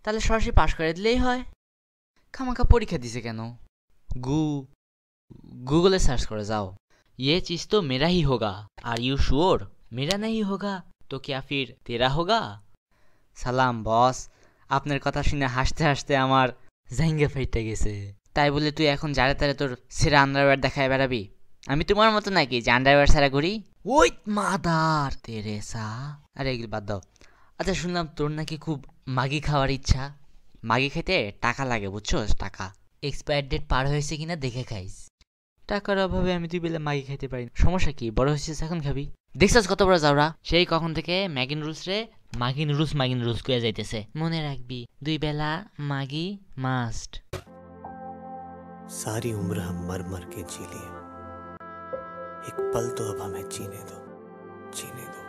তাহলে সরাসরি পাশ করে দিলেই হয়। খামাখা পরীক্ষা দিছে কেন? गूगल सर्च करो जाओ। ये चीज तो मेरा ही होगा। Are you sure? मेरा नहीं होगा तो क्या फिर तेरा होगा? সালাম বস, আপনার কথা শুনে হাসতে হাসতে আমার জাইঙ্গা ফাইটে গেছে। তাই বলে তুই এখন যারে তারে তোর সেরা আন্ডারওয়্যার দেখায় বেড়াবি? আমি তোমার মতো নাকি যে আন্ডারওয়্যার ছাড়া ঘুরি? ওই মাদার তেরেসা। আরে এগুলো বাদ দাও। আচ্ছা শুনলাম তোর নাকি খুব মাগি খাওয়ার ইচ্ছা। মাগি খেতে টাকা লাগে বুঝছোস? টাকা এক্সপায়ার ডেট পার হয়েছে কিনা দেখে খাইস। টাকার অভাবে আমি 2 বেলা মাগি খাইতে পারি না। সমস্যা কি? বড় হয়েছিস এখন খাবি। দেখছস কত বড় যাওরা? সেই কখন থেকে ম্যাগি নুডলস রে মাগি নুডলস কইয়া যাইতেছে। মনে রাখবি 2 বেলা মাগি মাস্ট। सारी उम्र हम मर मर के जी लिए, एक पल तो अब हमें जीने दो, जीने दो।